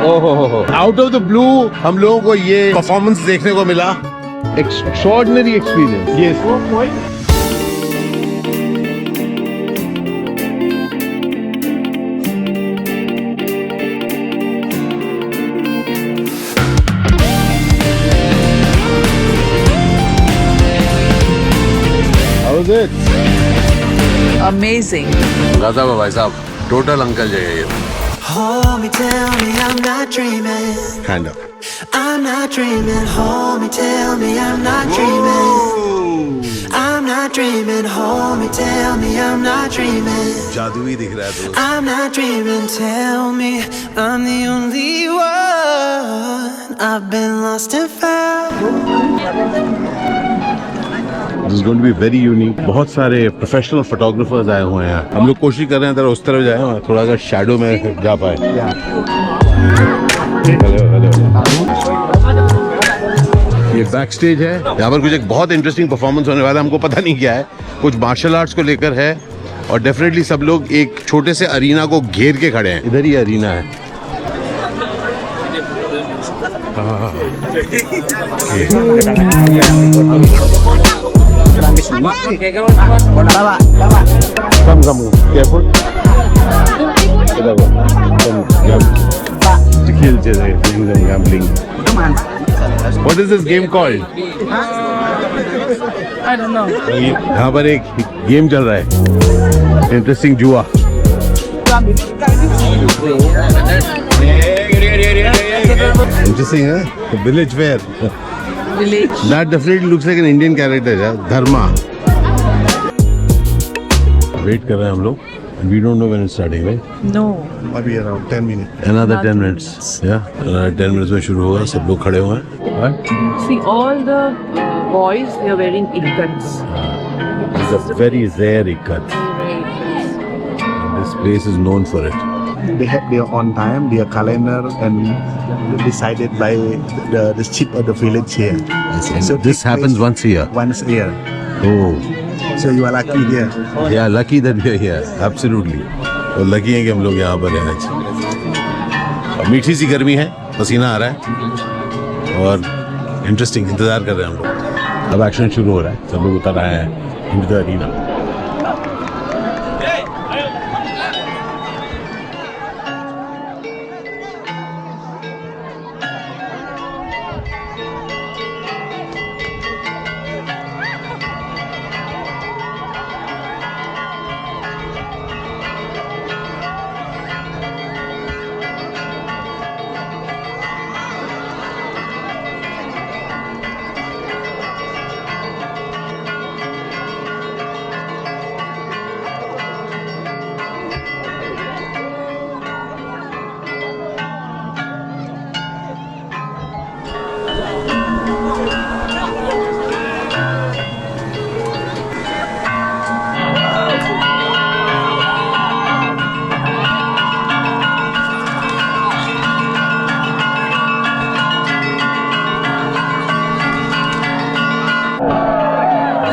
ओहो, out of the blue हम लोगों को ये परफॉर्मेंस देखने को मिला. Extraordinary experience. Yes. How was it? Amazing. गजब है भाई साहब. टोटल अंकल जगह ये. Hold me, tell me I'm not dreaming. Hand up. I'm not dreaming. Hold me, tell me I'm not dreaming. I'm not dreaming. Hold me, tell me I'm not dreaming. जादुई दिख रहा है तो. I'm not dreaming. Tell me I'm the only one. I've been lost and found. This is going to be very unique. बहुत सारे professional photographers आए हुए हैं. हम लोग कोशिश कर रहे हैं उस तरफ जाए, थोड़ा सा शैडो में जा पाए. ये बैक स्टेज है. यहाँ पर कुछ एक बहुत इंटरेस्टिंग परफॉर्मेंस होने वाला है. हमको पता नहीं क्या है. कुछ मार्शल आर्ट्स को लेकर है और डेफिनेटली सब लोग एक छोटे से अरीना को घेर के खड़े हैं. इधर ही अरीना है. Come, careful. Gambling. What is this game called? I don't know. यहाँ पर एक गेम चल रहा है. इंटरेस्टिंग जुआ. Interesting, huh? The village fair. Village. That definitely looks like an Indian character, yeah? Dharma. Wait कर रहे हैं हम लोग. And we don't know when it's starting, right? No. Maybe around 10 minutes. Another 10 minutes. Yeah. Another 10 minutes में शुरू होगा. सब लोग खड़े हुए हैं. What? See, all the boys, they are wearing ikkats. It's a very rare ikat. This place is known for it. They have their own time, their calendar, and decided by the chief of the village here. So this happens once a year. Once a year. Oh. So you are lucky here. Yeah, lucky that we are here. Absolutely. और lucky है कि हम लोग यहाँ पर हैं आज. मीठी सी गर्मी है. पसीना आ रहा है. और इंटरेस्टिंग इंतजार कर रहे हैं हम लोग. अब एक्शन शुरू हो रहा है. सब लोग उतर आए हैं into the arena.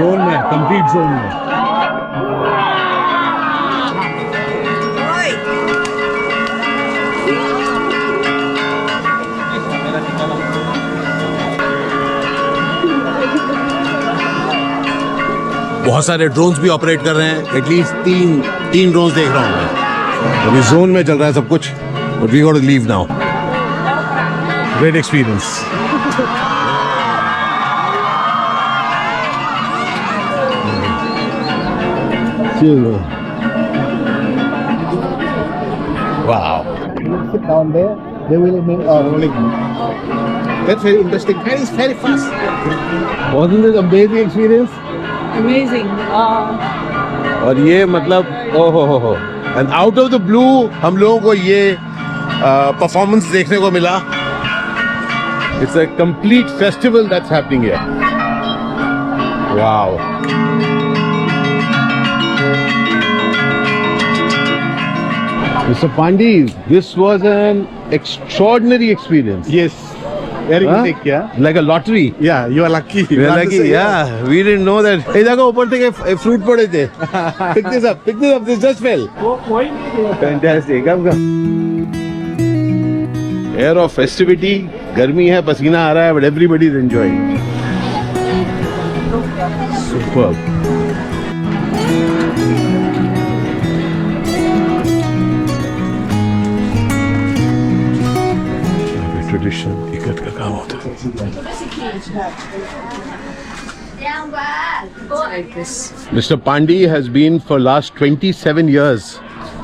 जोन में, कंप्लीट जोन में. बहुत सारे ड्रोन्स भी ऑपरेट कर रहे हैं. एटलीस्ट तीन ड्रोन्स देख रहा हूँ मैं. अभी जोन में चल रहा है सब कुछ. But we got to leave now. Great experience. Wow. Sit down there. They will make rolling. That's very interesting. Very fast. Wasn't this amazing experience? Amazing. और ये मतलब ओहो. And out of the blue हम लोगों को ये performance देखने को मिला. It's a complete festival that's happening here. Wow. Mr. Pandey, this was an extraordinary experience. Yes. Very unique, yeah. Like a lottery. Yeah, you are lucky. We are lucky, yeah. We didn't know that. Hey, देखो ऊपर से fruit पड़े थे. Pick this up. This just fell. Fantastic. Come. Air of festivity. गर्मी है, पसीना आ रहा है, but everybody is enjoying. Superb. Traditional इकट्ठ का काम होता है. Like this. Mr. Pandey has been for last 27 years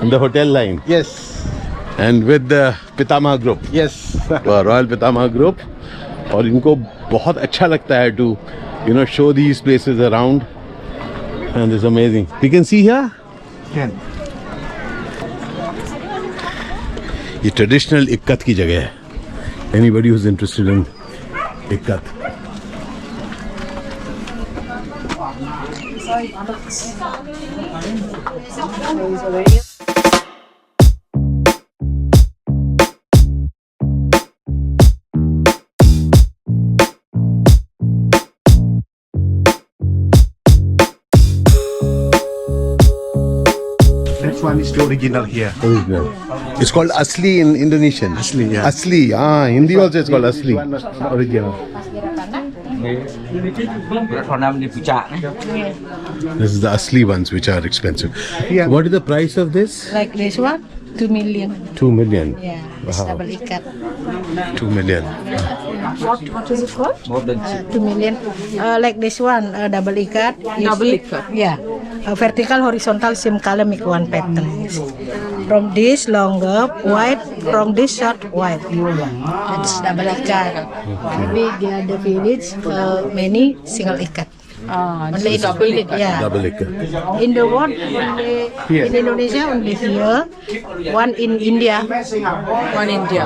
in the hotel line. Yes. And with the Pitama Group. Yes. Royal Pitama Group. और इनको बहुत अच्छा लगता है to, you know, show these places around. And it's amazing. You can see here. Can. ये traditional ikat की जगह है. Anybody who's interested in ikat. This one is the original here. Original. It's called Asli in Indonesian. Asli, yeah. Asli. Hindi also it's called Asli. One is original. This is the Asli ones which are expensive. Yeah. What is the price of this? Like this one, 2 million. 2 million. Yeah, it's Wow. double ikat. 2 million. What is it called? 2 million. Like this one, double ikat. You Double see? ikat. Yeah. Vertical, horizontal, same color, make one pattern. From this longer, white. From this short, white. It's double ikat. Maybe the other village, many single ikat. Only in double village, ikat. yeah. Double ikat. In the world, only in Indonesia, only here. One in India. One India.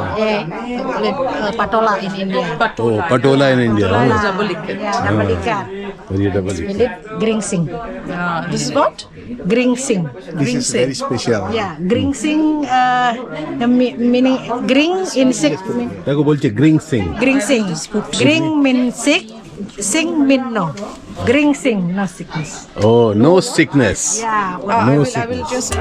Patola in India. Oh, Patola in India. Patola is Oh. double ikat. Yeah, double ikat. और ये double ikat. Village Gringsing. This is what? Gringsing. This is very special. Yeah, Gringsing. The meaning Gring in sick. देखो बोलते Gring Sing. Gringsing. Gring mean sick. Sing mean no. Gringsing no sickness. Oh, no sickness. Yeah. No sickness.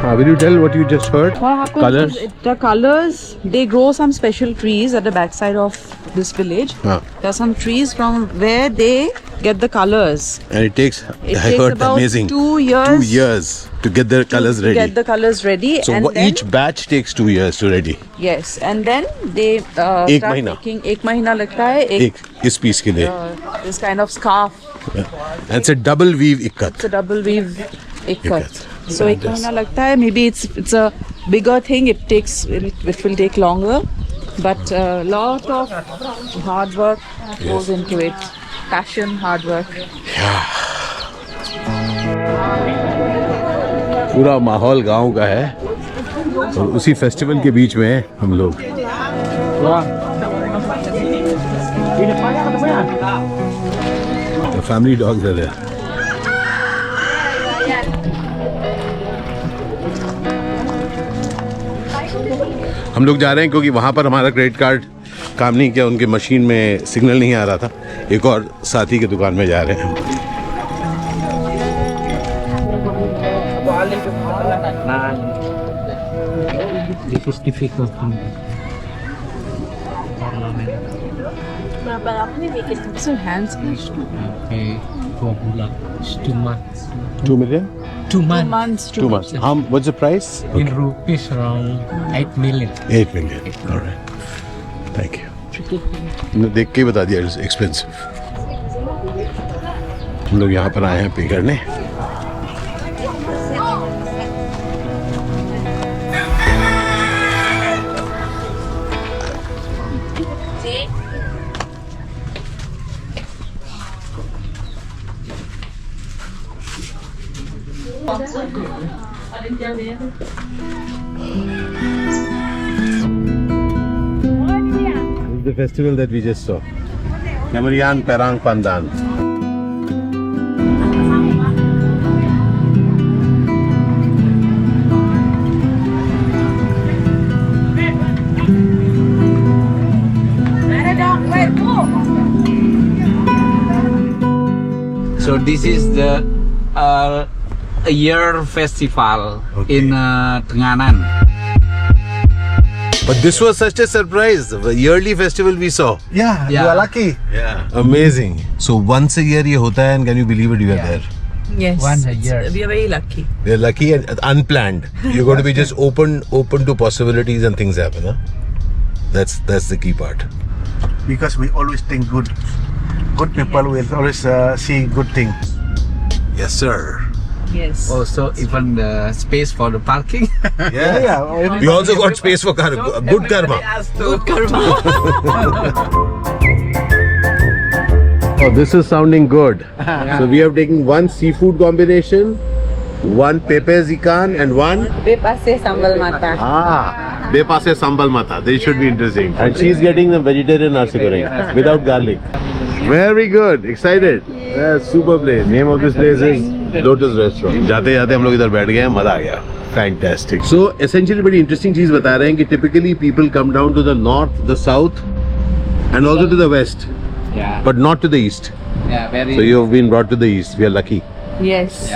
Will you tell what you just heard? What happens Colors? is the colors, they grow some special trees at the backside of this village. Huh. There are some trees from where they get the colors. And it takes, It I takes heard, about amazing. 2 years. 2 years to get the colors to ready. Get the colors ready. So and then, each batch takes 2 years to ready. yes, and then they एक start महीना. making. एक महीना लगता है. एक इस piece के लिए. This kind of scarf. And it's a double weave ikkat. It's a double weave Ikat. ikat. So एक महीना लगता है. Maybe it's a bigger thing. It will take longer, but a lot of hard work goes into it. Passion, hard work. पूरा माहौल गांव का है और उसी फेस्टिवल के बीच में हैं हम लोग. The family dogs are there. हम लोग जा रहे हैं क्योंकि वहाँ पर हमारा क्रेडिट कार्ड काम नहीं किया, उनके मशीन में सिग्नल नहीं आ रहा था. एक और साथी की दुकान में जा रहे हैं हम. It is difficult to So hands. okay 4 bulan. It's 2 months. 2 million? 2 months. Months. 2 months. How, what's the price? In rupees around 8 million. 8 million. All right. Thank you. देख के ही बता दिया एक्सपेंसिव. हम लोग यहाँ पर आए हैं पे करने. This is the festival that we just saw. Namarian Perang Pandan. So this is the a year festival Okay. in Tenganan. But this was such a surprise. The yearly festival we saw. Yeah, you are lucky. Yeah. Amazing. So once a year ये होता है, and can you believe it? You are there. Yes. Once a year. We are very lucky. We're lucky and unplanned. You're going to be just open to possibilities and things happen. Huh? That's the key part. Because we always think good people will always see good things. Yes, sir. Yes. Also, even the space for the parking. Yeah. We also got space for karma. Good karma. Good karma. Oh, this is sounding good. So we have taken one seafood combination, one pepes ikan, and one Bepase sambal mata. bepase sambal mata. This should be interesting. And she's getting the vegetarian nasi goreng without garlic. Very good. Excited. Yeah, super place. Name of this place is Lotus Restaurant. जाते जाते हम लोग इधर बैठ गए हैं, मजा आ गया. Fantastic. So essentially बड़ी interesting चीज बता रहे हैं कि typically people come down to the north, the south, and also to the west, Yeah. but not to the east. Yeah, very. So you have been brought to the east. We are lucky. Yes.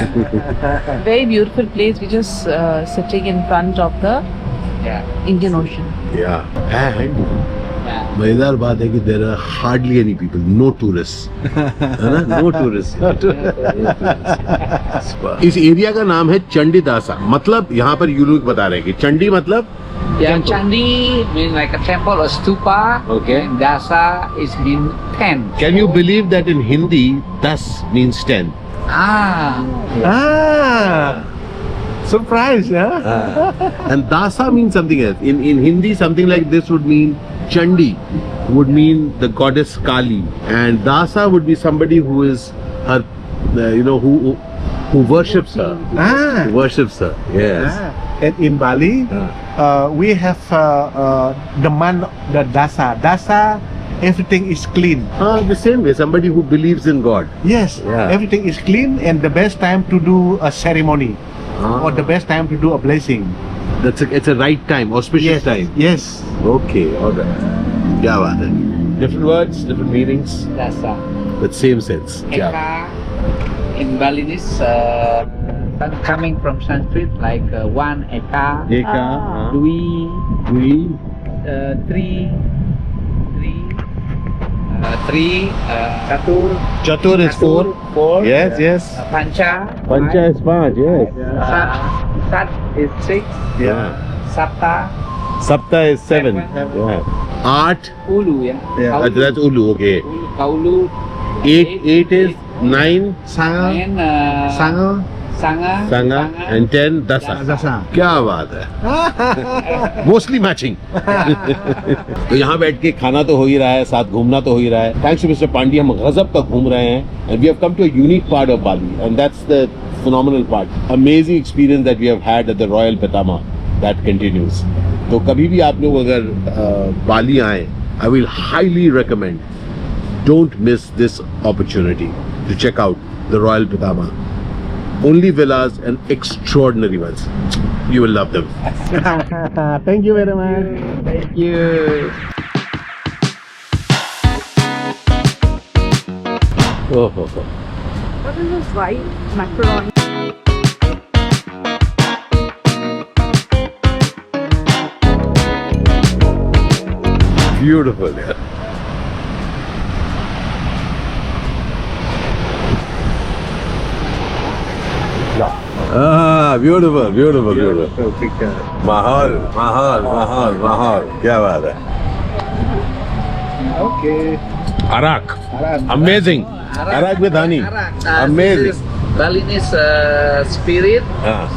Very beautiful place. We're just sitting in front of the Yeah. Indian Ocean. Yeah. And Yeah. मजेदार बात है कि there are hardly any people, no tourists. है ना? No tourists. इस area का नाम है चंडीदासा. मतलब यहाँ पर you लोग बता रहे हैं कि चंडी मतलब Yeah, Chandi means like a temple or stupa. Okay. And Dasa is mean 10. Can you believe that in Hindi, das means 10? Surprise, huh? And dasa means something else. In Hindi, something like this would mean Chandi, would mean the goddess Kali. And dasa would be somebody who is her, who worships her. Who worships her, yes. And in Bali, we have the man, the dasa. Dasa, everything is clean. The same way, somebody who believes in God. Yes, Yeah. everything is clean, and the best time to do a ceremony, or the best time to do a blessing. It's a right time, auspicious time. Yes. Okay, alright. क्या बात है? Different words, different meanings, Dasa. but same sense. Yeah. Eka in Balinese coming from Sanskrit like one eka, Eka, dui, three, chatur, Chatur is four. four, Yes, yes. pancha, Pancha is five, yes. sat is six, Yeah. sapta, Sapta is seven. Yeah. Aat, ulu, yeah. that's Ulu, okay. Kaulu, Eight is nine, Sanga, and Sanga, Sanga, and 10, Dasa. Dasa. क्या बात है? Mostly matching. तो यहाँ बैठ के खाना तो हो ही रहा है, साथ घूमना तो हो ही रहा है. Thanks to Mr. Pandey, हम गजब तक घूम रहे हैं, and we have come to a unique part of Bali, and that's the phenomenal part. Amazing experience that we have had at the Royal Petama. That continues. तो कभी भी आप लोग अगर बाली आए, I will highly recommend. Don't miss this opportunity to check out the Royal Petama. Only villas and extraordinary ones. You will love them. Thank you very much. thank you. Oh. What is this white macaroni? Beautiful, yeah. Beautiful. Mahal. क्या बात है? Okay. Arak. Amazing. Arak with honey. Amazing. Balinese spirit.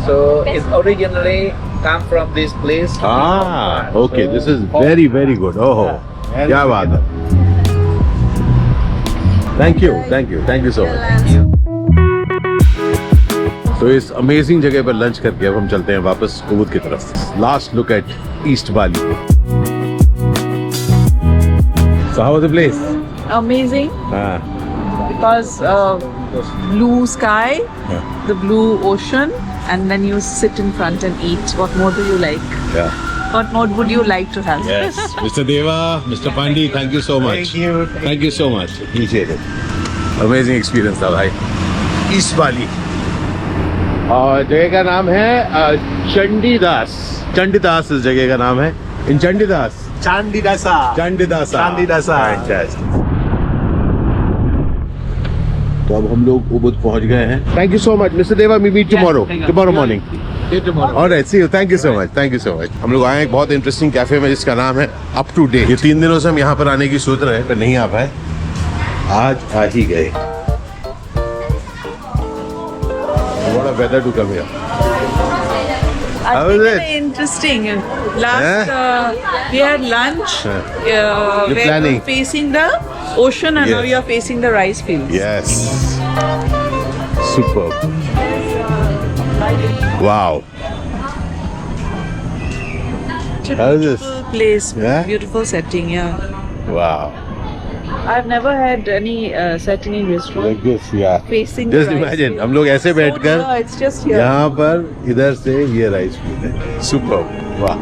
So it originally come from this place. Okay. This is very, very good. Oh, क्या बात है? Thank you so much. तो इस amazing जगह पर लंच करके अब हम चलते हैं वापस कुबुद की तरफ. Last look at east Bali. So how was the place? Amazing. Because blue sky, the blue ocean, and then you sit in front and eat. What more do you like? Yeah. What more would you like to have? Yes. Mr. Deva, Mr. Pandey, thank you so much. Thank you so much. Appreciate it. Amazing experience था भाई. East बाली. और जगह का नाम है चंडीदास. चंडीदास इस जगह का नाम है. In Chandidas. Chandidasa. Chandidasa. Chandidasa. Fantastic. तो अब हम लोग उबुद पहुंच गए हैं. Thank you so much, Mr. Deva. We meet tomorrow. thank you. Tomorrow morning. See you tomorrow. Alright, see you. Thank you so much. Thank you so much. हम लोग आए हैं एक बहुत इंटरेस्टिंग कैफे में जिसका नाम है अप टू डेट. ये 3 दिनों से हम यहाँ पर आने की सोच रहे हैं पर नहीं आ पाए. आज आ ही गए. What a weather to come here. I How think is it's it? interesting. Last we had lunch. You're where planning. we're facing the ocean, and now Yes. you are facing the rice fields. Yes. Superb. Wow. It's a How is this? beautiful place. Yeah? Beautiful setting. Yeah. Wow. I've never had any setting in restaurant Like this, yeah. facing Just the rice imagine, field. हम लोग ऐसे So बैठकर near, it's just here. यहाँ पर इधर से ये rice field है. Superb. वाह.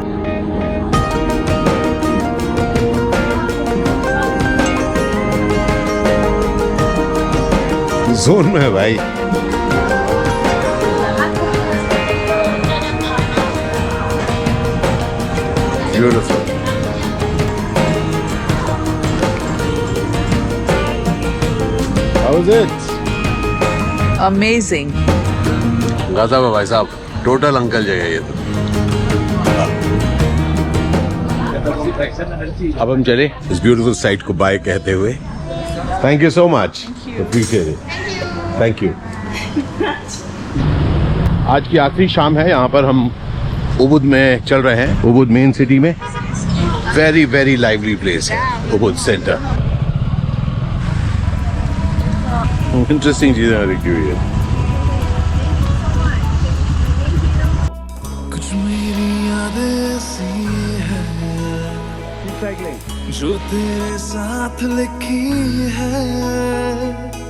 जोन में है भाई. Beautiful. How is it? Amazing. गजब है भाई साहब. टोटल अंकल जगह ये तो. अब हम चले इस ब्यूटीफुल साइट को बाय कहते हुए. Thank you so much. Appreciate it. Thank you. आज की आखिरी शाम है. यहाँ पर हम उबुद में चल रहे हैं. उबुद मेन सिटी में. वेरी वेरी लाइवली प्लेस है उबुद सेंटर. इंटरेस्टिंग चीजें रखी हुई है. कुछ मेरी यादें ऐसी है जो तेरे साथ लिखी है